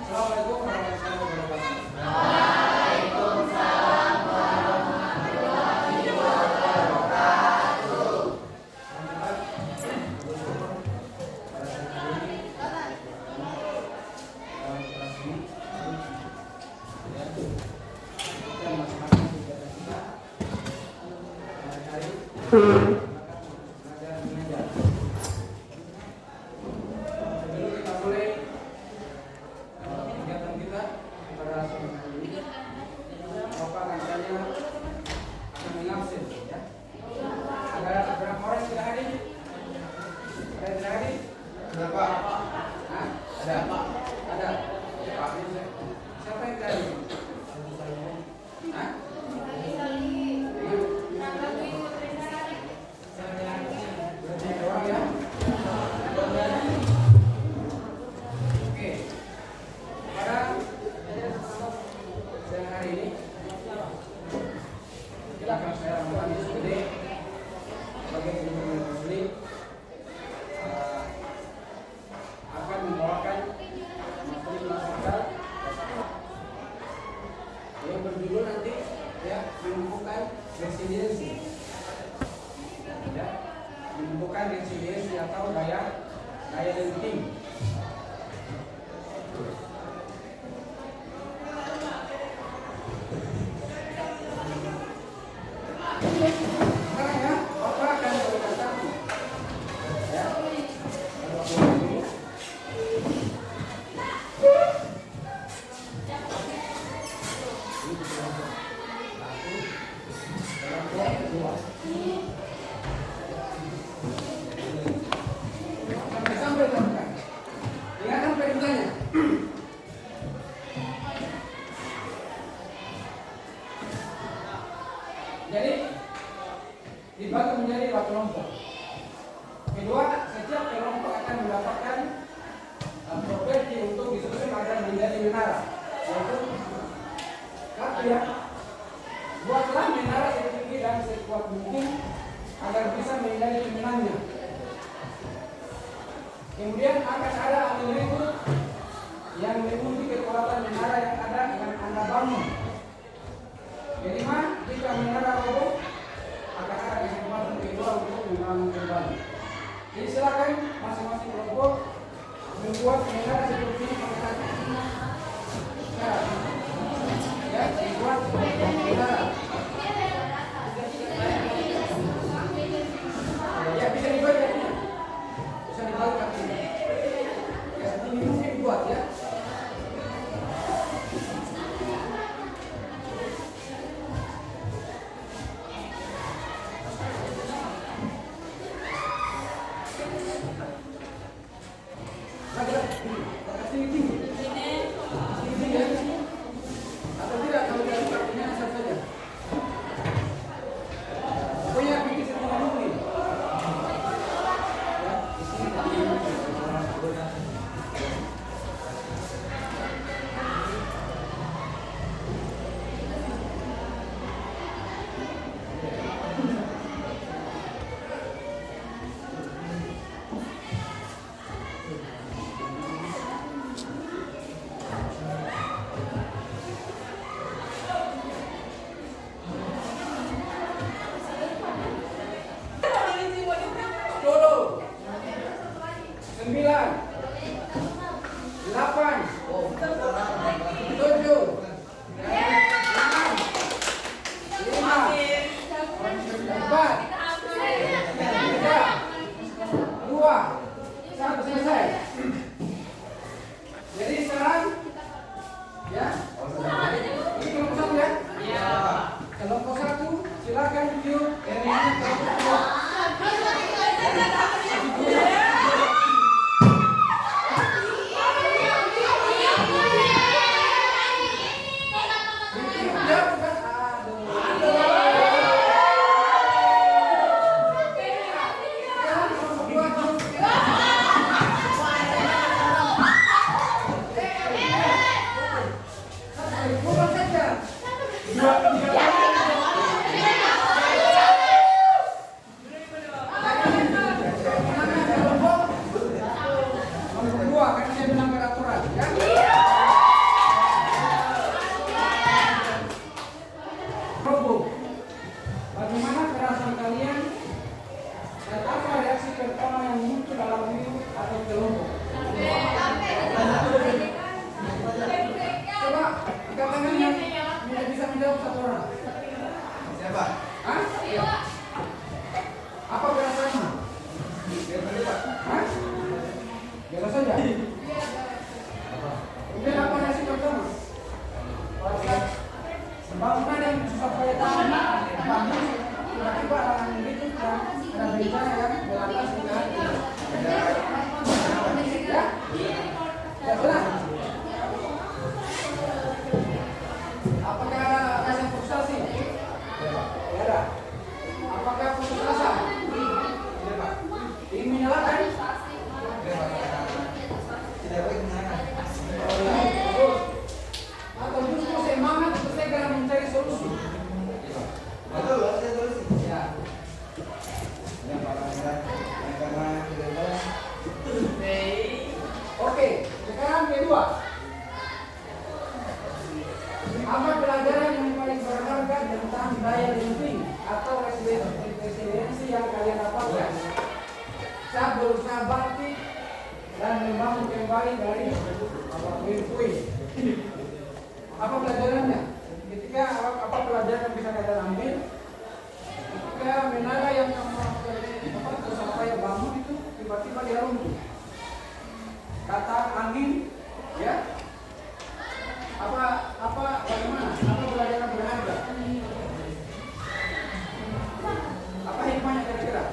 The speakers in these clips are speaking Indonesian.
Assalamualaikum warahmatullahi wabarakatuh. Resiliensi atau daya lenting. Jadi dibagi menjadi 2 kelompok. Kedua, setiap kelompok akan mendapatkan properti untuk disusun agar menjadi menara. Yaitu satu ya, buatlah menara setinggi dan sekuat mungkin agar bisa menjadi pimpinannya. Kemudian akan ada angin ribut yang menguji kekuatan menara yang ada yang Anda bangun. Kelima, jika menara roboh, akan ada kesempatan kedua untuk membangun kembali. Jadi silakan masing-masing kelompok membuat menara seperti ini pada saat ini. Ya, dibuat menara. Ya, bisa dibuat kakinya. Bisa dibuat kakinya. Ya, setinggi mungkin dibuat ya. susah payah tahan, bagus, tiba-tiba orang itu dan ada bencana yang berlantas dengan ya, ya benar. Apakah ada rasa frustasi? Ya ada. Apakah putus asa? Ingin menyalahkan? Tidak baik menyalahkan. Atau justru semangat untuk segera mencari solusi? Betul, ada solusi. Ya. Oke, sekarang kedua. Apa pelajaran yang paling berharga tentang daya linting atau resiliensi yang kalian dapatkan saat berusaha bangkit dan membangun kembali dari puing-puing? Apa pelajarannya? Ketika apa pelajaran yang bisa kalian ambil ketika menara yang kamu sampai bangun itu tiba-tiba dia runtuh? Kata angin, ya? Bagaimana? Apa pelajaran berharga? Apa hikmahnya kira-kira?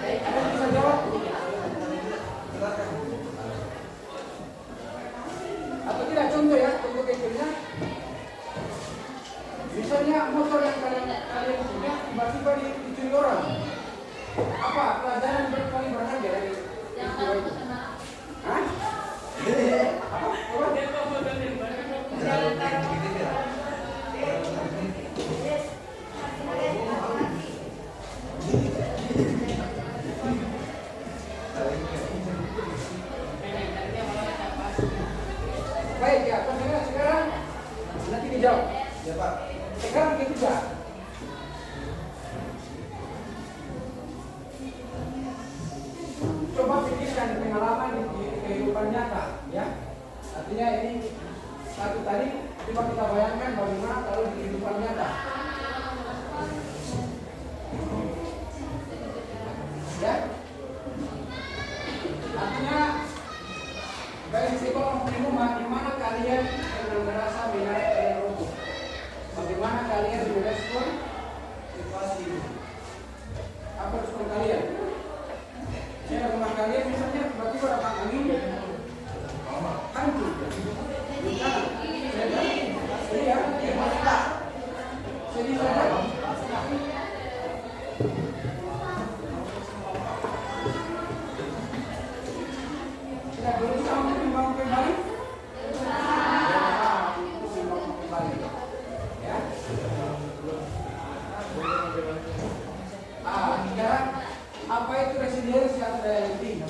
Ada bisa jawab? Atau tidak, contoh ya, contoh kecilnya. Misalnya motor yang kalian punya tiba-tiba dicuri orang. Apa pelajaran yang paling berharga dari peristiwa itu? Hah? Baik ya, sekarang nanti dijawab. Ya Pak. Sekarang ketiga. Coba pikirkan pengalaman di kehidupan nyata, ya. Artinya ini satu tadi, coba kita bayangkan bagaimana kalau di kehidupan nyata. Ya. Artinya dari sekolah umum, bagaimana kalian yang merasa minat kalian runtuh? Bagaimana kalian merespon situasi ini? Apa respon kalian? Saya rumah kalian misalnya tiba-tiba datang angin, hancur. Bencana. Sedih saja. Tidak berusaha untuk membangun kembali. Membangun kembali. Ya. Sekarang apa itu resiliensi atau daya linting?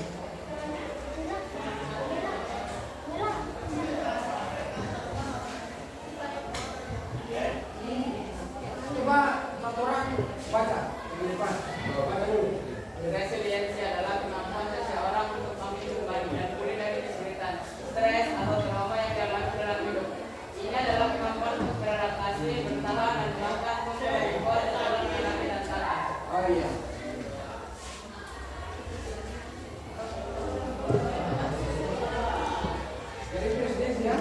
Coba satu orang baca di depan. Baca dulu. Resiliensi adalah kemampuan seseorang untuk mampu kembali dan pulih dari kesulitan, stres, atau trauma yang dialami dalam hidup. Ini adalah kemampuan untuk beradaptasi, bertahan, dan bahkan untuk lebih kuat dalam menghadapi tantangan. Oh iya. Jadi resiliensi ya.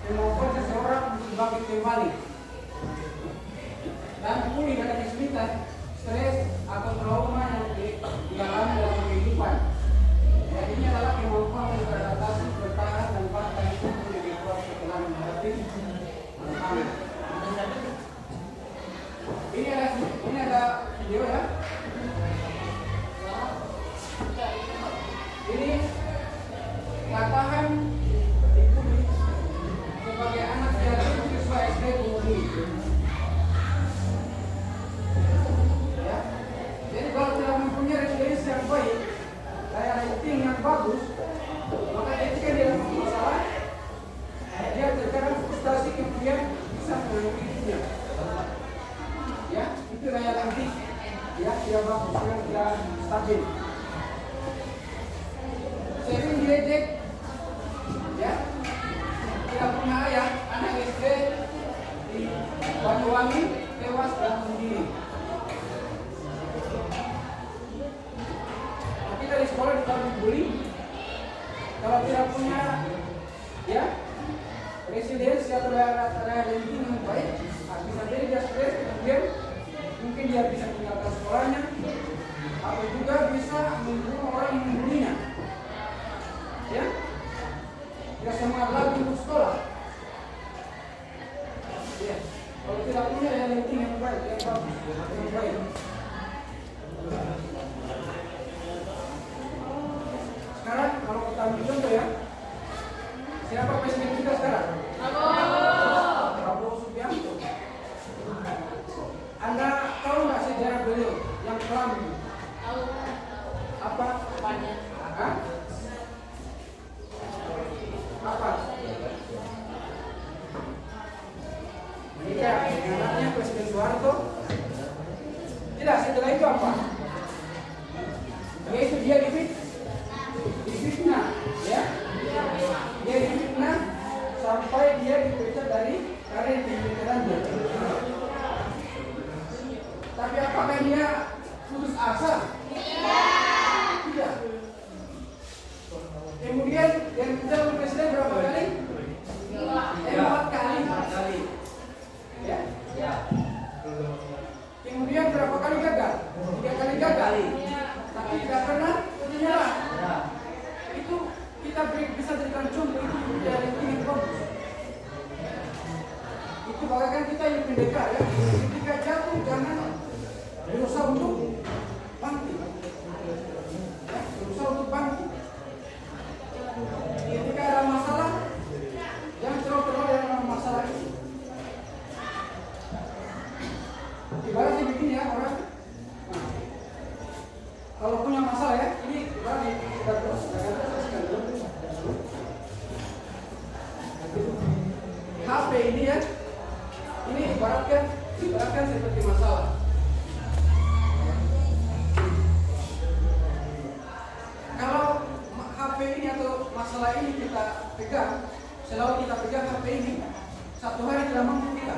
Kemampuan seseorang untuk bangkit kembali dan pulih dari kesulitan, stres atau trauma yang dialami dalam kehidupan. Jadi ini adalah kemampuan untuk beradaptasi, bertahan, dan bahkan untuk lebih kuat setelah menghadapi tantangan. Ini ada video ya. Ini katakan dipuli sebagai anak yatim siswa SD Bumi. Ya. Jadi kalau tidak mempunyai resiliensi yang baik, daya linting yang bagus, maka ketika dia dapat masalah, dia terkadang frustasi kemudian bisa mengakhiri hidupnya. Ya, itu daya linting. Ya, tidak bagus, tidak stabil. Sering diejek, ya, tidak punya ayah, anak SD di Banyuwangi tewas dan bunuh diri. Kita di sekolah ditaruh dibully, kalau tidak punya ya resiliensi atau daya lenting yang baik, bisa jadi dia stres, kemudian mungkin dia bisa meninggalkan sekolahnya, atau juga bisa membunuh orang yang membunuhnya. Ya, tidak semangat lagi untuk sekolah. Ya, kalau tidak punya daya lenting yang baik, yang bagus, yang baik. Sekarang kalau kita ambil contoh ya, siapa presiden kita sekarang? Prabowo Subianto. Anda tahu nggak sejarah beliau yang kelam ini? Apa? Hah? Apa? Menikah dengan anaknya Presiden Soeharto. Tidak, setelah itu apa? Yaitu dia difitnah, ya? Dia difitnah sampai dia dipecat dari karir pimpinan. Tapi apakah dia putus asa? Tidak. Kemudian yang menjadi presiden berapa kali? 4 kali. Ya. Kemudian berapa kali gagal? 3 kali gagal. Tapi tidak pernah menyerah. Itu kita bisa jadikan contoh itu dari yang bagus. Itu bagaikan kita yang pendekar ya. Ketika jatuh jangan berusaha untuk bangkit. Ya, berusaha untuk bangkit. Ketika ada masalah, jangan terlalu dalam masalah itu. Ibaratnya begini ya orang. Nah, kalau punya masalah ya, ini ibaratnya kita terus HP ini ya, ini ibaratkan seperti masalah. Kalau HP ini atau masalah ini kita pegang, selalu kita pegang HP ini, satu hari tidak mampu kita.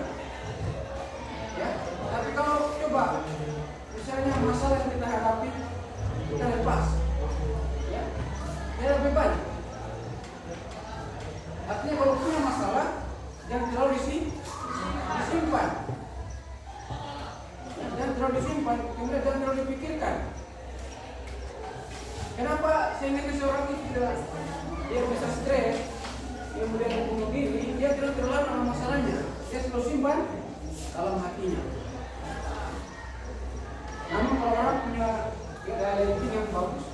Ya, tapi kalau coba, misalnya masalah yang kita hadapi, kita lepas, ya, dia beban. Artinya kalau punya masalah, jangan terlalu disimpan. Jangan terlalu disimpan, kemudian jangan terlalu dipikirkan. Kenapa sehingga seseorang itu tidak dia bisa stres, kemudian membunuh diri, dia tidak terlalu dalam masalahnya, dia selalu simpan dalam hatinya. Namun kalau orang punya daya lenting yang bagus,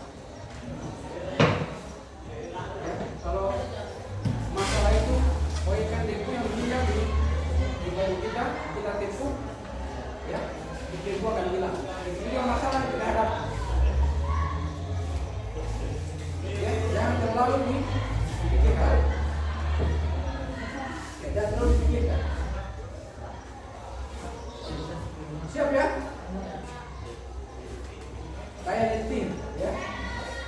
ya, kalau masalah itu poinkan debu yang hilang di badan kita tepuk, ya, debu akan hilang. Itu yang masalah kita hadapi. Ya, jangan terlalu dipikirkan. Ya, jangan terlalu dipikirkan. Siap ya? Daya lenting, ya.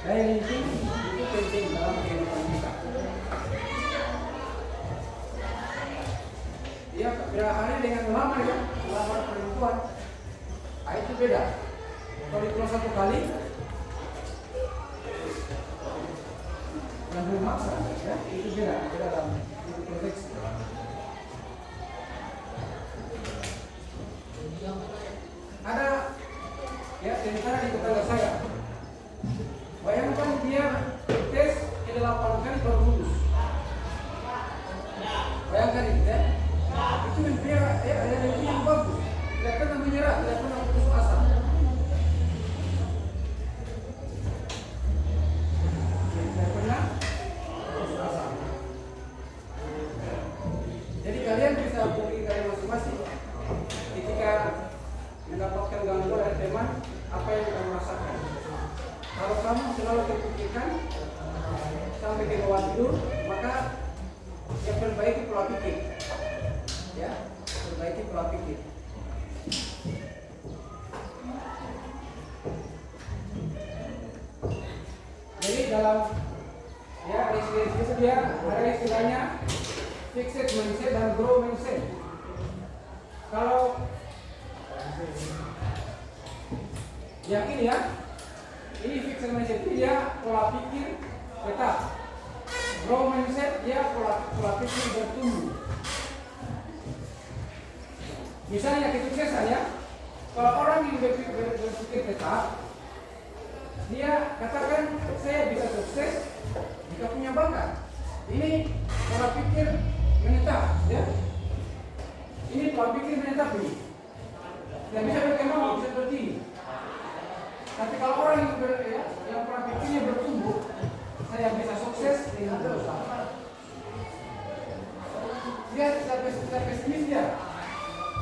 Daya lenting itu penting dalam kehidupan kita. Ya, berakhirnya dengan melamar ya, melamar perempuan. Nah, itu beda. Kalau ditolak 1 kali, yang memaksa, ya, itu beda dalam konteks. Ada ya tentara di tetangga saya. Bayangkan dia tes ke 8 kali baru lulus. Bayangkan itu ya. Itu yang bagus. Tidak pernah menyerah, tidak pernah putus asa. Tidak pernah putus asa. Jadi kalian bisa bukti kalian masing-masing ketika mendapatkan gangguan dari teman, apa yang kamu rasakan. Kalau kamu selalu terpikirkan sampai ke bawah tidur, maka ya perbaiki pola pikir. Ya, perbaiki pola pikir. Jadi dalam ya resiliensi itu dia ada istilahnya fixed mindset dan grow mindset. Kalau yang ini ya, ini fixed mindset itu dia pola pikir tetap. Growth mindset dia pola pikir bertumbuh. Misalnya kesuksesan ya, kalau orang yang berpikir tetap, dia katakan saya bisa sukses jika punya bakat. Ini pola pikir menetap, ya. Ini pola pikir menetap ini. Tidak bisa berkembang seperti ini. Tapi kalau orang yang pola pikirnya bertumbuh, saya bisa sukses dengan berusaha. Dia tidak pesimis dia.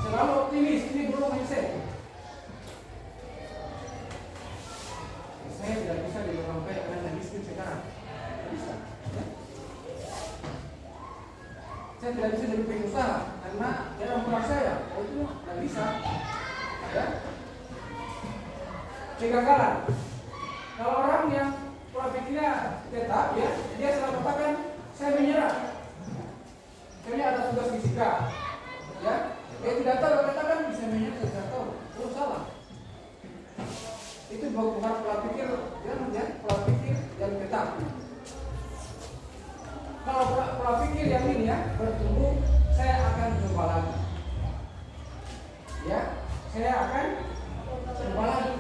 Selalu optimis, ini belum mindset. Saya tidak bisa jadi orang kaya karena saya miskin sekarang. Tidak bisa. Ya? Saya tidak bisa jadi pengusaha karena dalam rumah saya. Oh, itu tidak bisa. Ya? Kegagalan. Kalau orang yang pola pikirnya tetap, ya, dia selalu katakan saya menyerah. Misalnya ada tugas fisika, ya. Dia tidak tahu, katakan bisa menyerah, tidak tahu. Itu salah. Itu bukan pola pikir pola pikir yang tetap. Kalau pola pikir yang ini ya bertumbuh, saya akan coba lagi. Ya, saya akan coba lagi.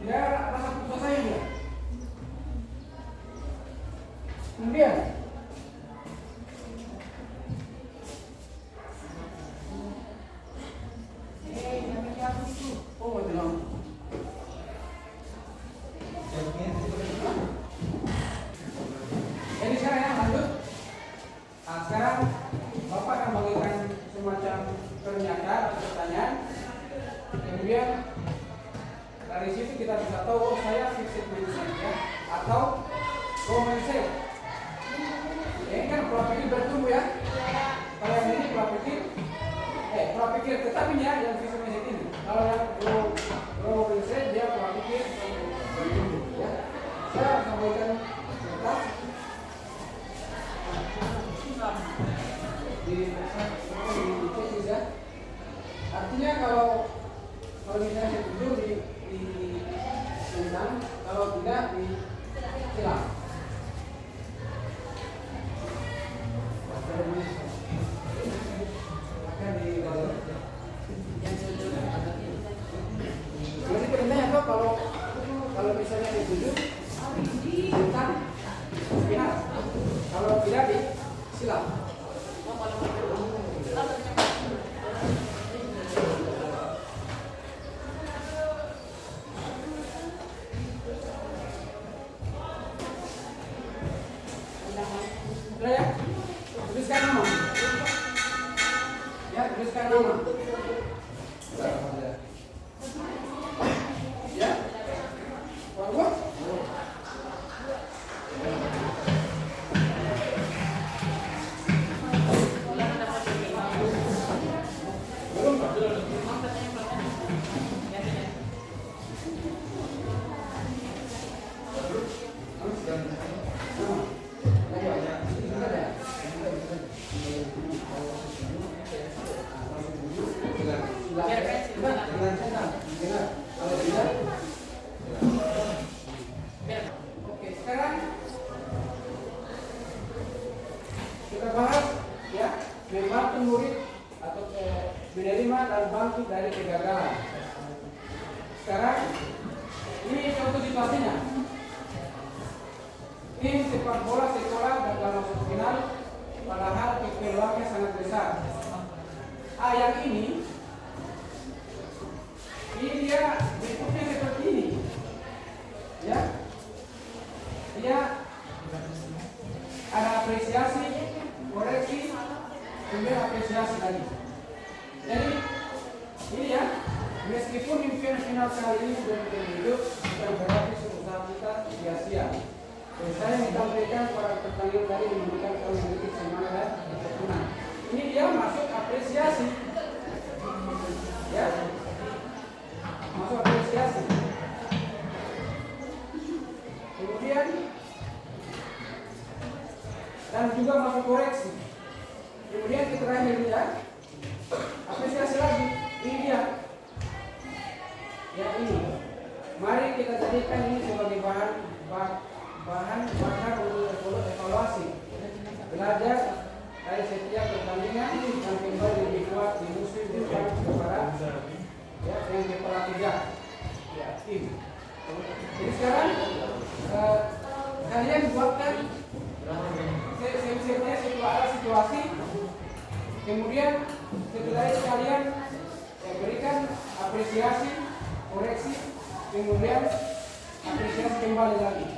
Tidak ada rasa putus asa dia. Kemudian jadi sekarang lanjut. Sekarang Bapak akan bagikan semacam pernyataan atau pertanyaan. Kemudian dari situ kita bisa tahu, oh saya fixed mindset ya, atau growth mindset. Ini kan pola pikir bertumbuh ya. Kalau yang ini pola pikir tetap ini ya, yang fixed mindset ini. Kalau yang growth mindset dia pola pikir bertumbuh ya. Saya sampaikan cerita di tesis ya. Artinya kalau misalnya saya tunjuk di tentang, kalau tidak di silang. Jadi perintahnya tuh kalau misalnya dituju tentang pihak, kalau tidak di silang. Ya, tuliskan nama. Ya, tuliskan nama. Ya, bagus. Oke, sekarang kita bahas ya, membantu murid atau menerima dan bangkit dari kegagalan. Sekarang ini contoh situasinya. Tim sepak bola sekolah gagal masuk final, padahal peluangnya sangat besar. Yang ini dia bentuknya seperti ini, ya. Dia ada apresiasi, koreksi, kemudian apresiasi lagi. Jadi ini ya, meskipun impian final kali ini sudah terwujud, bukan berarti usaha kita sia-sia. Dan saya menyampaikan para pertanyaan tadi memberikan kau memiliki semangat dan ketekunan. Ini dia masuk apresiasi, ya, masuk apresiasi. Kemudian dan juga masuk koreksi. Kemudian kita terakhir ya, apresiasi lagi. Ini dia, ya ini. Mari kita jadikan ini sebagai bahan bahan untuk evaluasi, belajar dari setiap pertandingan dan kembali lebih kuat di musim depan kepada ya yang kepala tiga ya tim. Jadi sekarang kalian buatkan situasi, kemudian setelah itu kalian berikan apresiasi, koreksi, kemudian apresiasi kembali lagi.